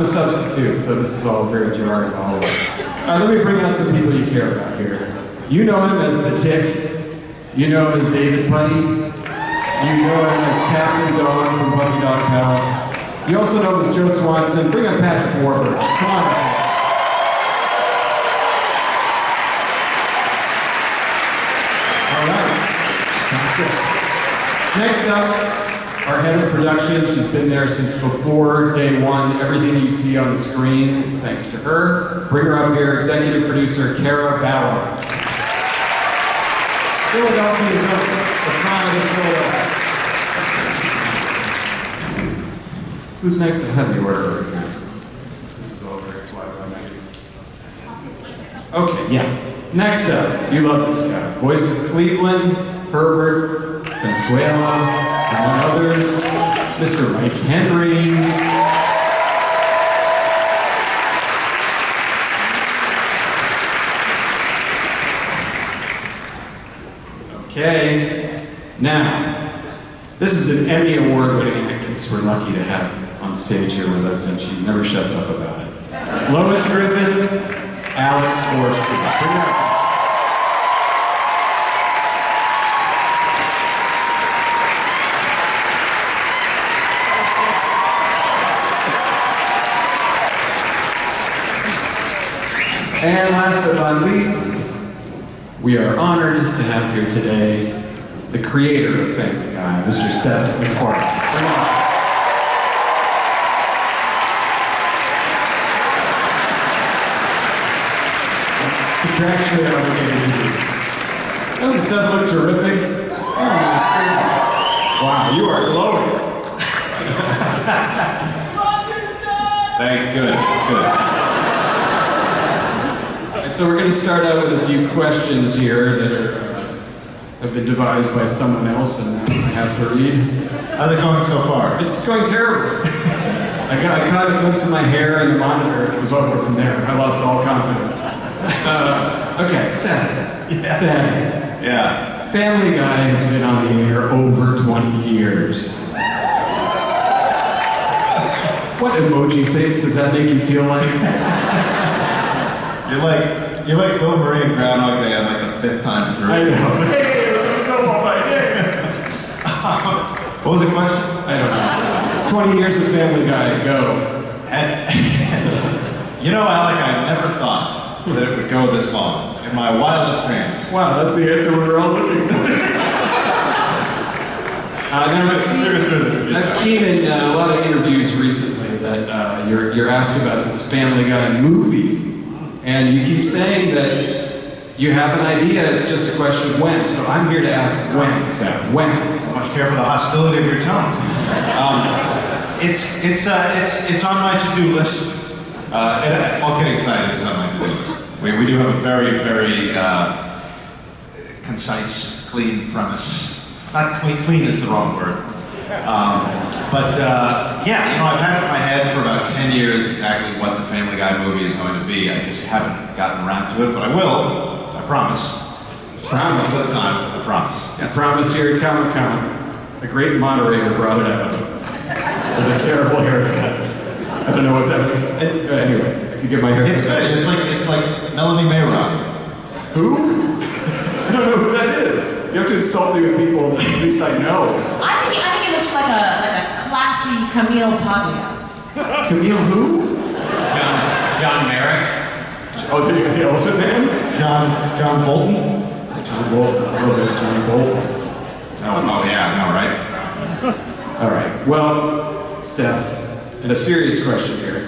A substitute, so this is all very jarring. All right, let me bring out some people you care about here. You know him as the Tick. You know him as David Putty. You know him as Captain Dog from Puppy Dog Pals. You also know him as Joe Swanson. Bring up Patrick Warburton. Come on. All right. Next up, our head of production. She's been there since before day one. Everything you see on the screen is thanks to her. Bring her up here, executive producer Cara Valor. Philadelphia's up, the pride of Philadelphia. Who's next? I have the order right now. This is all very fly by night. Okay, yeah. Next up, you love this guy. Voice of Cleveland, Herbert, Consuela, among others, Mr. Mike Henry. Okay, now, this is an Emmy Award-winning actress we're lucky to have on stage here with us, and she never shuts up about it. Lois Griffin, Alex Borstein. Bring her up. And last but not least, we are honored to have here today the creator of Family Guy, Mr. Seth MacFarlane. Come on. Contractually obligated to do. Doesn't Seth look terrific? Oh my goodness. Wow, you are glowing. Good. So we're going to start out with a few questions here that have been devised by someone else, and I have to read. How's it going so far? It's going terribly. I caught a glimpse of my hair in the monitor, and it was over from there. I lost all confidence. Okay, Seth. Yeah. Yeah. Family Guy has been on the air over 20 years. What emoji face does that make you feel like? You're like Bill Murray in Groundhog Day on like the 5th time through. I know. Hey, what's up, snowball fight? Hey. What was the question? I don't know. 20 years of Family Guy, go. You know, Alec, I never thought that it would go this long in my wildest dreams. Wow, that's the answer we were all looking for. I've seen in a lot of interviews recently that you're asked about this Family Guy movie. And you keep saying that you have an idea, it's just a question of when. So I'm here to ask when, Seth, when? Much care for the hostility of your tone. It's on my to-do list. All kidding aside, it is on my to-do list. We do have a very, very concise, clean premise. Not clean is the wrong word. Yeah, you know, I've had it in my head for about 10 years exactly what the Family Guy movie is going to be. I just haven't gotten around to it, but I will. I promise. Promise. At the time, I promise. I promised here at Comic-Con. A great moderator brought it out with a terrible haircut. I don't know what's happening. Anyway, I could get my hair. It's good. It's like Melanie Mayron. Who? I don't know who that is. You have to insult me with people that at least I know. I think it looks like a classy Camille Paglia. Camille who? John Merrick. Oh, the Elephant Man? John Bolton. John Bolton. A little bit of John Bolton. Oh yeah, I know, right? All right. Well, Seth, and a serious question here.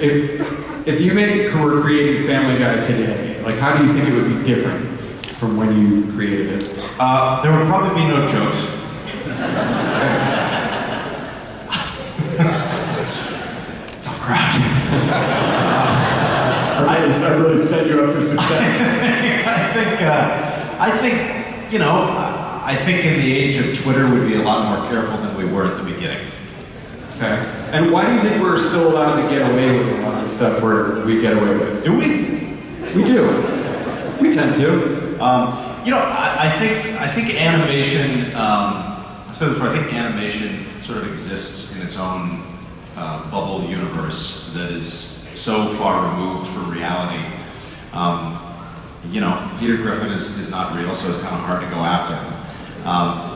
If you were creating Family Guy today, like, how do you think it would be different from when you created it? There would probably be no jokes. Tough crowd. I really set you up for success. I think, you know, I think in the age of Twitter we'd be a lot more careful than we were at the beginning. Okay. And why do you think we're still allowed to get away with a lot of the stuff we get away with? Do we? We do. We tend to. You know, I think animation, I've said this before, I think animation sort of exists in its own bubble universe that is so far removed from reality. You know, Peter Griffin is not real, so it's kind of hard to go after him.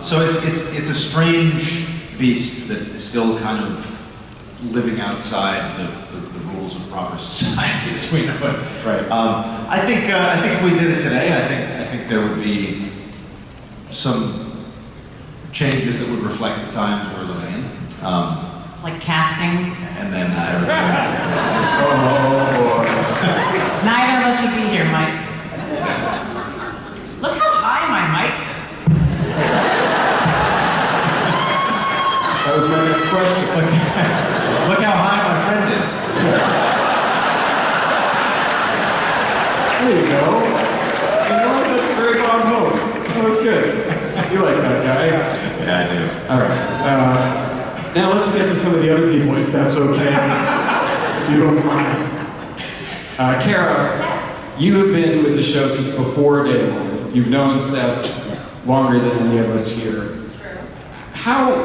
So it's a strange beast that is still kind of living outside the rules of proper society as we know it. Right. I think if we did it today, I think there would be some changes that would reflect the times we're living in. Like casting. And then everything. Neither of us would be here, Mike. Look how high my mic is. That was my next question. Look how high my friend is. There you go. You know what? That's very Bob Hope. That was good. You like that guy? Yeah, I do. All right. Now let's get to some of the other people, if that's okay. If you don't mind. Kara, you have been with the show since before day one. You've known Seth longer than any of us here.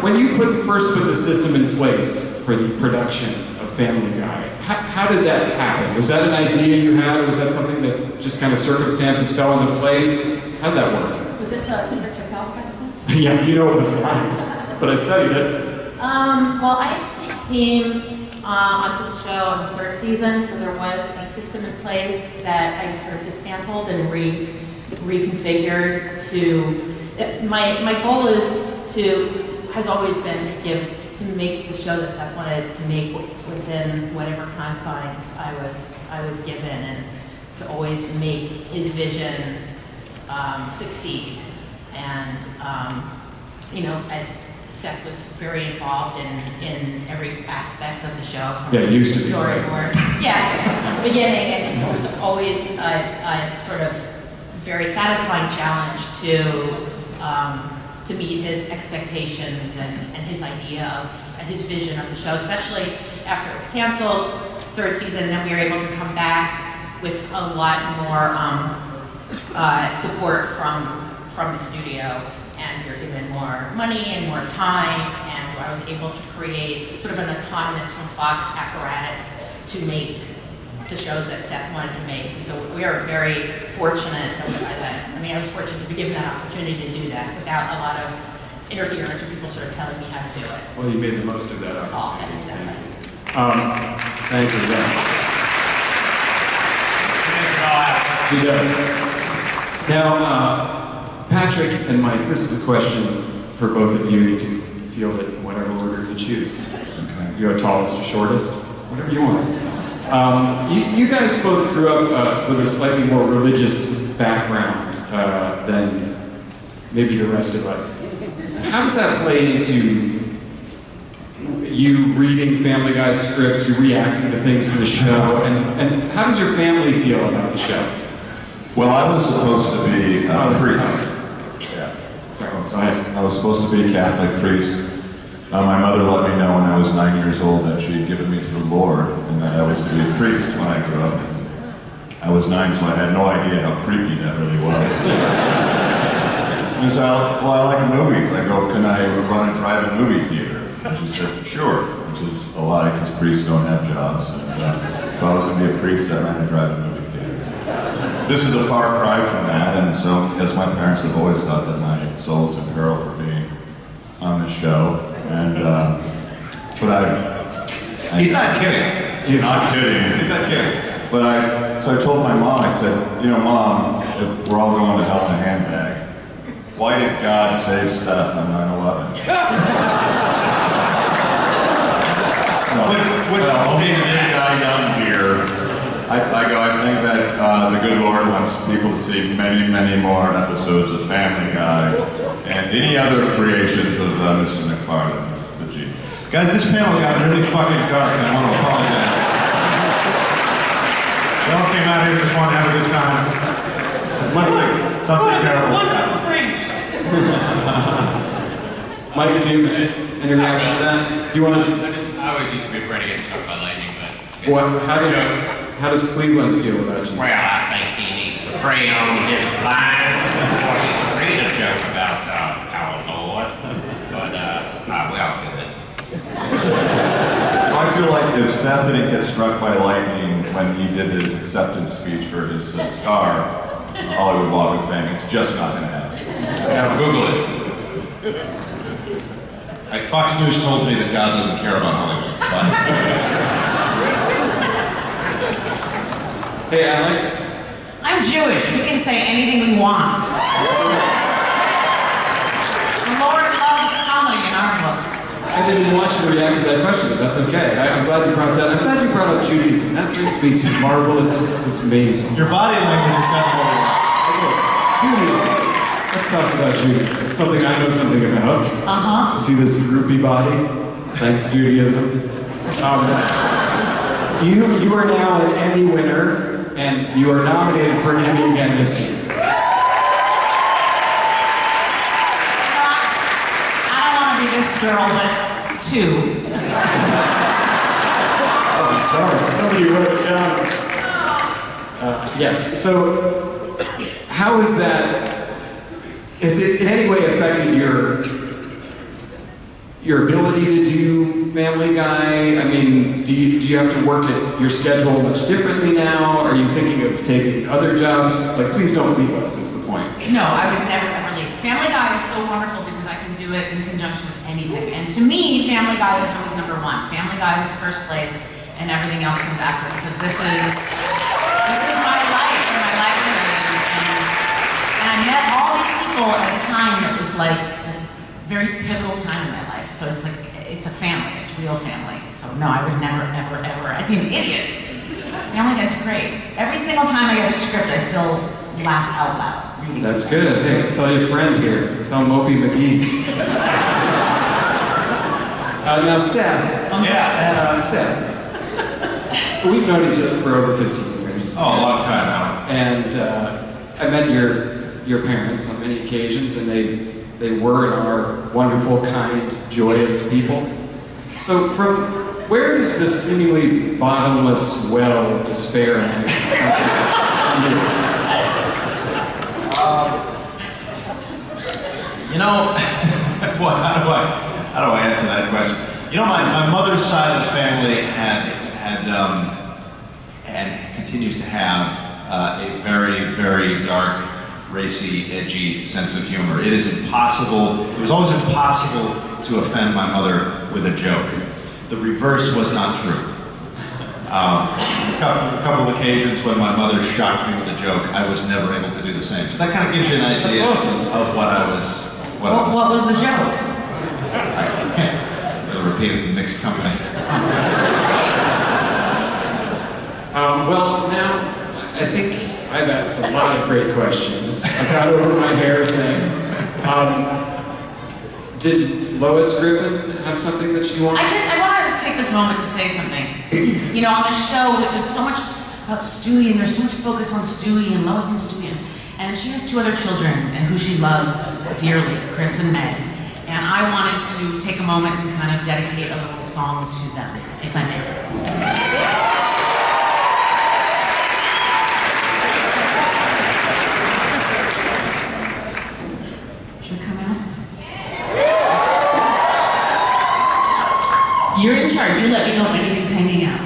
When you first put the system in place for the production of Family Guy, how did that happen? Was that an idea you had, or was that something that just kind of circumstances fell into place? How did that work? Was this a Peter Chappelle question? Yeah, you know it wasn't mine, but I studied it. Well, I actually came onto the show in the third season, so there was a system in place that I sort of dismantled and reconfigured to. My goal has always been to make the show that Seth wanted to make within whatever confines I was given, and to always make his vision succeed. And you know, Seth was very involved in every aspect of the show. From it used to be. Storyboard. Yeah, the beginning, and so it was always a sort of very satisfying challenge to meet his expectations and his idea of, and his vision of the show, especially after it was canceled, third season. Then we were able to come back with a lot more support from the studio, and we were given more money and more time, and I was able to create sort of an autonomous from Fox apparatus to make the shows that Seth wanted to make. And so we are very fortunate that I was fortunate to be given that opportunity to do that without a lot of interference or people sort of telling me how to do it. Well, you made the most of that opportunity. Oh, exactly. Thank you, Dan. He does. Now, Patrick and Mike, this is a question for both of you. You can field it in whatever order you choose. Okay. You go tallest to shortest, whatever you want. You guys both grew up with a slightly more religious background than maybe the rest of us. How does that play into you reading Family Guy scripts, you reacting to things in the show, and how does your family feel about the show? Well, I was supposed to be a priest. Yeah. Sorry, I was supposed to be a Catholic priest. My mother let me know when I was 9 years old that she had given me to the Lord and that I was to be a priest when I grew up. I was 9, so I had no idea how creepy that really was. And so, well, I like movies. I go, can I run a drive-in movie theater? And she said, sure, which is a lie because priests don't have jobs. And if I was going to be a priest, I ran a drive-in movie theater. This is a far cry from that, and so, as my parents have always thought that my soul is in peril for being on this show. And, He's not kidding. He's not kidding. He's not kidding. So I told my mom, I said, you know, Mom, if we're all going to hell in a handbag, why did God save Seth on 9/11? Which young deer. I think that the good Lord wants people to see many, many more episodes of Family Guy and any other creations of Mr. McFarlane's The Genius. Guys, this panel got really fucking dark, and I want to apologize. We all came out here just wanting to have a good time. Something terrible. Mike, do you have any reaction to that? Do you want to? I always used to be afraid of getting struck by lightning, but... How does Cleveland feel about you? Well, I think he needs to pray on his lines before he can read a joke about our Lord. But I will do it. I feel like if Seth didn't get struck by lightning when he did his acceptance speech for his star, Hollywood Walk of Fame, it's just not going to happen. Google it. Like Fox News told me that God doesn't care about Hollywood. So Hey, Alex. I'm Jewish. We can say anything we want. The Lord loves comedy in our book. I didn't want you to react to that question, but that's okay. I'm glad you brought that. I'm glad you brought up Judaism. That brings me to marvelous. It's amazing. your body language has got more. Judaism. Let's talk about Judaism. Something I know something about. Uh-huh. See this droopy body? Thanks, Judaism. You are now an Emmy winner, and you are nominated for an Emmy again this year. I don't want to be this girl, but two. Oh, I'm sorry. Somebody wrote it down. Yes. So, how is that? Has it in any way affected your ability to do Family Guy? I mean, do you have to work at your schedule much differently now? Are you thinking of taking other jobs? Like, please don't leave us, is the point. No, I would never ever leave. Family Guy is so wonderful because I can do it in conjunction with anything. And to me, Family Guy is always number one. Family Guy is first place, and everything else comes after. Because this is my life and my livelihood. And I met all these people at a time that was like this very pivotal time in my life. So it's like, it's a family, it's real family. So no, I would never, ever, ever, I'd be an idiot. Family Guy's great. Every single time I get a script, I still laugh out loud reading. That's good. Hey, tell your friend here. Tell Mopey McGee. Now, Seth. Seth. We've known each other for over 15 years. Oh, a long time now. And I met your parents on many occasions, and they were and are wonderful, kind, joyous people. So from where does this seemingly bottomless well of despair end? You know, boy, how do I answer that question? You know, my mother's side of the family had and continues to have a very, very dark, racy, edgy sense of humor. It is impossible, it was always impossible to offend my mother with a joke. The reverse was not true. A couple of occasions when my mother shocked me with a joke, I was never able to do the same. So that kind of gives you an idea of what I was. What was the joke? I can't really repeat it in mixed company. Well, now, I think I've asked a lot of great questions. I got over my hair thing. Did Lois Griffin have something that she wanted? I did. I wanted to take this moment to say something. You know, on the show, there's so much about Stewie, and there's so much focus on Stewie and Lois and Stewie. And she has two other children who she loves dearly, Chris and Meg. And I wanted to take a moment and kind of dedicate a little song to them, if I may. Should it come out? You're in charge. You let me know if anything's hanging out.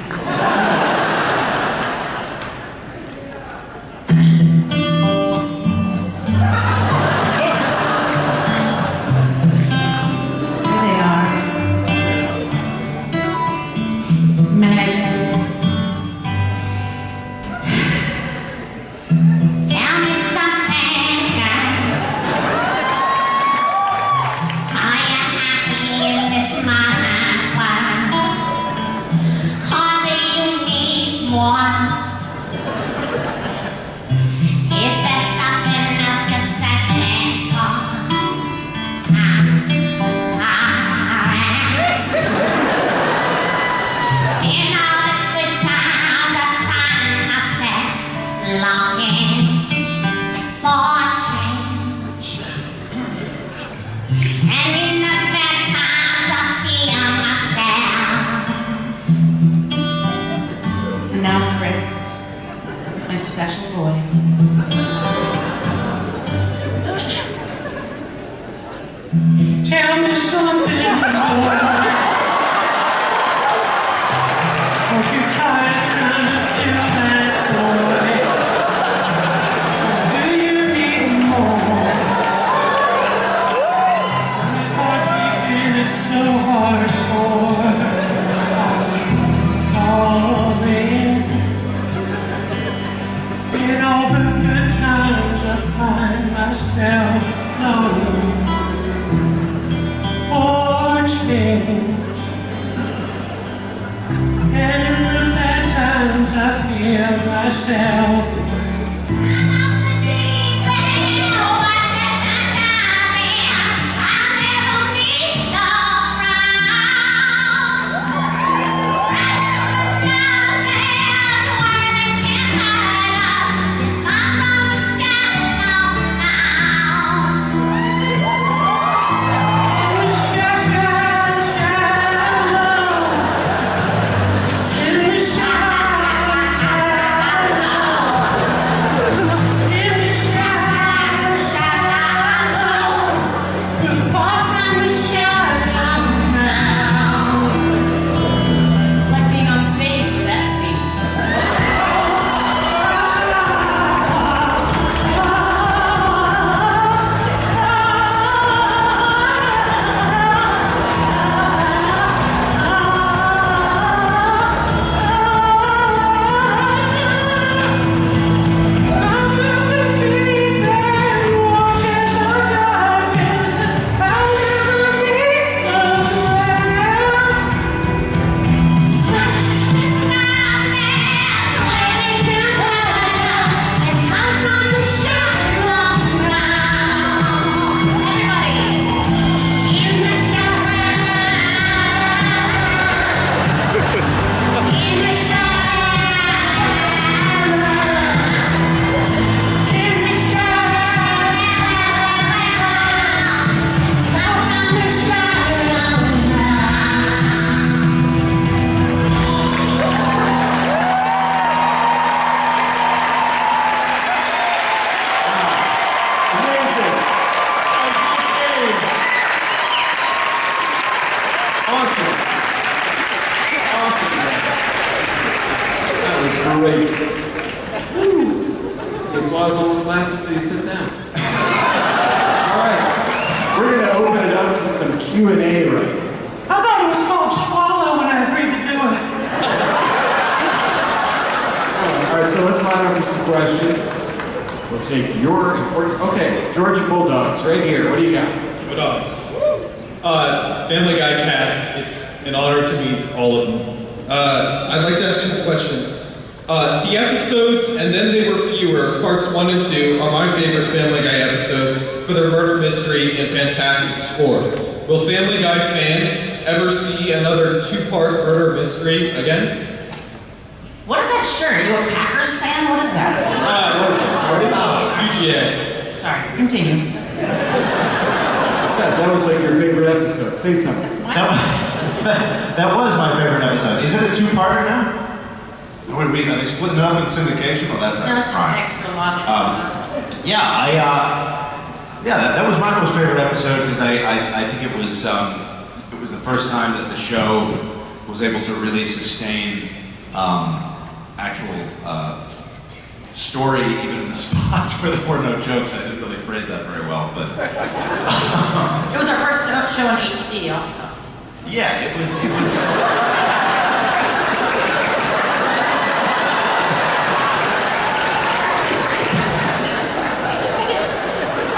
My special boy. Tell me something more. with myself. It's like being on stage with Epstein. Amazing. Awesome. Awesome. That was great. Woo. The applause almost lasted till you sit down. All right. We're going to open it up to some Q&A right now. I thought it was called swallow when I agreed to do it. All right, so let's line up for some questions. We'll take your important... Okay, Georgia Bulldogs, right here. What do you got? Bulldogs. Family Guy cast, it's an honor to meet all of them. I'd like to ask you a question. The episodes, and then they were fewer, parts 1 and 2, are my favorite Family Guy episodes for their murder mystery and fantastic score. Will Family Guy fans ever see another 2-part murder mystery again? What is that shirt? Are you a Packers fan? What is that? UGA. Sorry, continue. That was like your favorite episode. Say something. That was my favorite episode. Is it a 2-parter now? Are they splitting it up in syndication? Well, that's No, it's just an extra long. That was my most favorite episode because I think it was the first time that the show was able to really sustain actual story even in the spots where there were no jokes. I didn't really phrase that very well, but It was our first show in HD also. yeah, it was.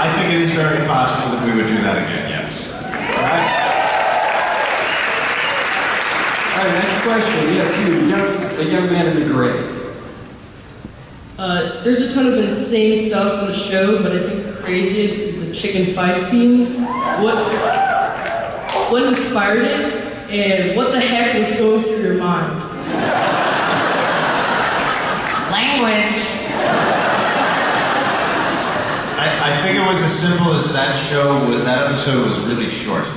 I think it is very possible that we would do that again, yes. All right, next question. Yes, you, a young man in the gray. There's a ton of insane stuff in the show, but I think the craziest is the chicken fight scenes. What inspired it, and what the heck was going through your mind? Language. I think it was as simple as that episode was really short.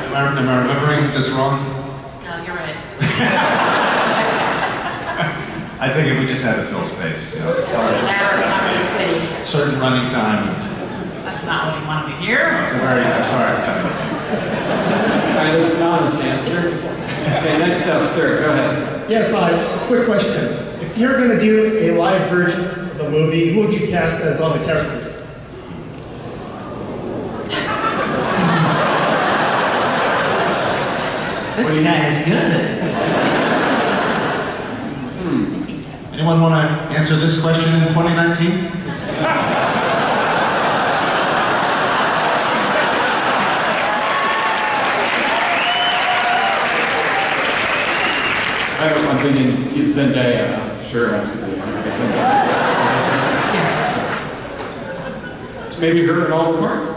Am I remembering this wrong? No, you're right. I think we just had to fill space. You know, it's certain running time. That's not what he wanted to hear. I'm sorry for cutting it. All right, there's an honest answer. Okay, next up, sir, go ahead. Yes, a quick question. If you're going to do a live version of the movie, who would you cast as all the characters? This guy is good. Anyone want to answer this question in 2019? I'm thinking Zendaya. I'm sure it has to be. So maybe her in all the parts.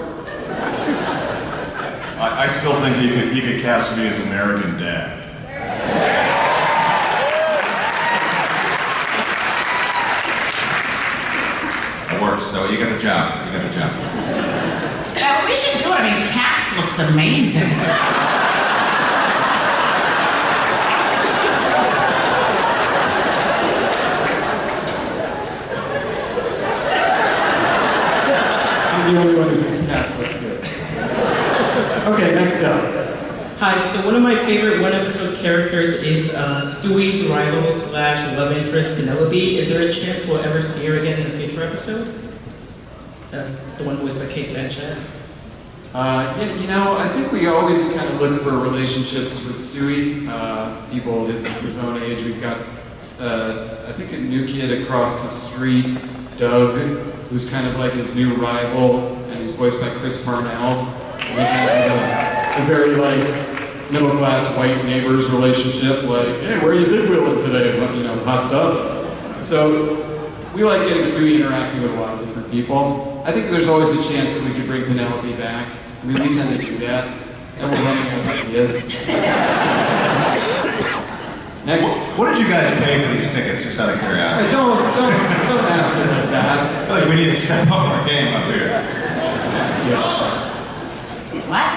I still think he could cast me as American Dad. It works, so you got the job. You got the job. We should do it. I mean, Cats looks amazing. I'm the only one who thinks Cats looks good. Okay, next up. Hi, so one of my favorite one-episode characters is Stewie's rival / love interest, Penelope. Is there a chance we'll ever see her again in a future episode? The one who was the Kate Blanchett? Yeah, you know, I think we always kind of look for relationships with Stewie. People his own age. We've got, I think, a new kid across the street, Doug, who's kind of like his new rival, and he's voiced by Chris Parnell. And we kind of have a very, like, middle-class white neighbors relationship, like, hey, where are you big wheeling today? You know, hot stuff. So we like getting Stewie interacting with a lot of different people. I think there's always a chance that we could bring Penelope back. I mean, we tend to do that, and we're running out of ideas. Next. What did you guys pay for these tickets, just out of curiosity? Don't ask us like that. I feel like we need to step up our game up here. Yeah. What?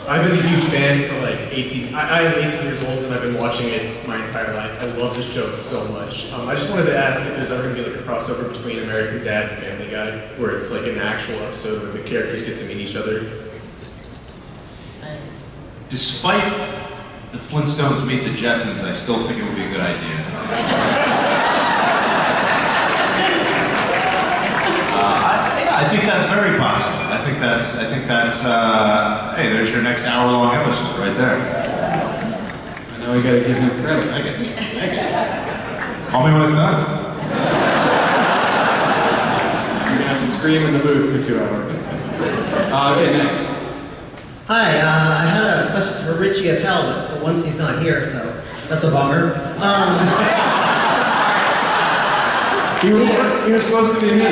I've been a huge fan for like 18. I am 18 years old and I've been watching it my entire life. I love this show so much. I just wanted to ask if there's ever going to be like a crossover between American Dad and Family Guy, where it's like an actual episode where the characters get to meet each other. Despite the Flintstones meet the Jetsons, I still think it would be a good idea. I think that's very possible. I think that's, hey, there's your next hour-long episode right there. I know we gotta give him credit. I get it. Call me when it's done. You're gonna have to scream in the booth for 2 hours. Okay, next. Hi, I had a question for Richie Appel, but for once he's not here, so that's a bummer. He was supposed to be me.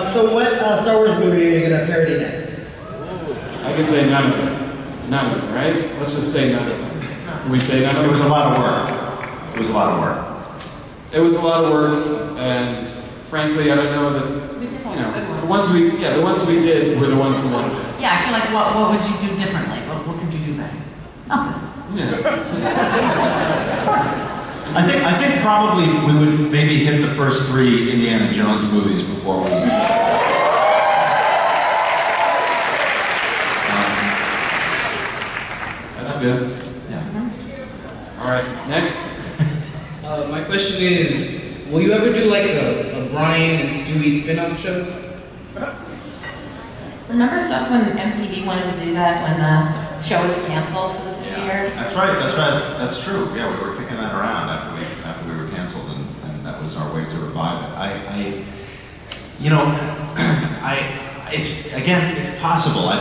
So what Star Wars movie are you going to parody next? I can say none of them. None of them, right? Let's just say none of them. Can we say none of them? It was a lot of work. It was a lot of work. It was a lot of work, and frankly, I don't know that, you know, the ones we did were the ones that wanted it. Yeah, I feel like what would you do differently? What could you do better? Nothing. Yeah. It's perfect. I think probably we would maybe hit the first 3 Indiana Jones movies before we... That's good. Yeah. All right, next. My question is, will you ever do like a Brian and Stewie spin-off show? Remember stuff when MTV wanted to do that when the show was canceled for those few years? That's right, that's true. Yeah, we were kicking that around after we were canceled, and that was our way to revive it. It's possible. I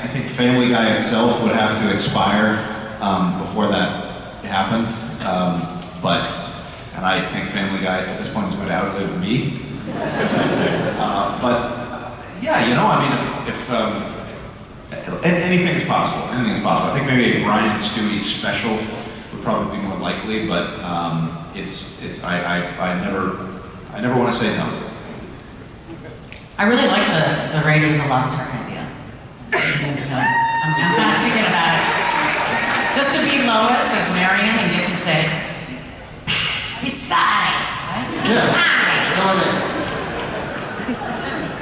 think Family Guy itself would have to expire before that happened, and I think Family Guy at this point is going to outlive me. Yeah, you know, I mean, if anything is possible. Anything is possible. I think maybe a Brian Stewie special would probably be more likely, but I never want to say no. I really like the Raiders of the Lost Ark idea. I'm kind of thinking about it. Just to be Lois as Marion and get to say, beside, right? Yeah.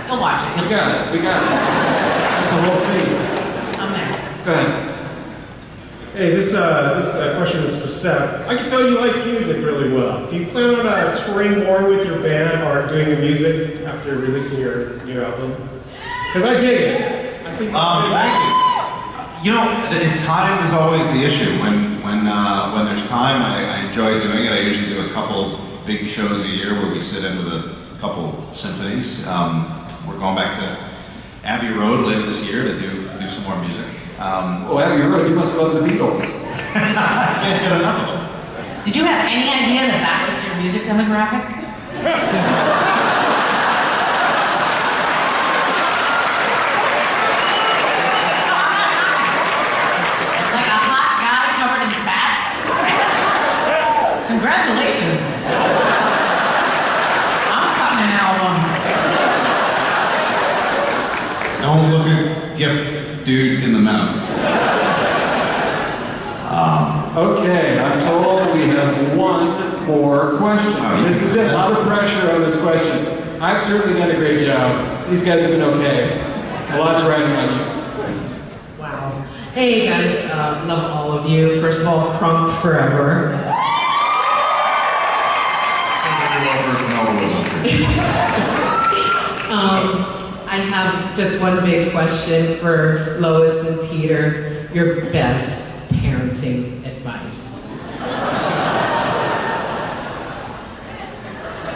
You'll watch it. We got it. That's a whole scene. I'm there. Go ahead. Hey, this question is for Seth. I can tell you like music really well. Do you plan on touring more with your band or doing the music after releasing your new album? Because I dig it. I think thank you. You know, time is always the issue. When there's time, I enjoy doing it. I usually do a couple big shows a year where we sit in with a couple symphonies. We're going back to Abbey Road later this year to do some more music. Oh, Abbey Road, you must love the Beatles. can't get enough of them. Did you have any idea that that was your music demographic? Like a hot guy covered in tats? Congratulations. I'm cutting an album. Don't look a gift dude in the mouth. Okay, I'm told we have one more question. This is it, a lot of pressure on this question. I've certainly done a great job. These guys have been okay. A lot's riding on you. Wow. Hey guys, love all of you. First of all, Crunk forever. I have just one big question for Lois and Peter. Your best parenting advice.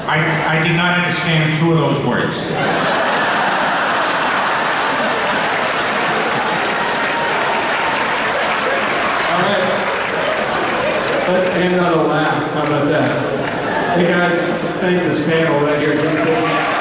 I did not understand two of those words. All right. Let's end on a laugh. How about that? Hey guys, let's thank this panel right here.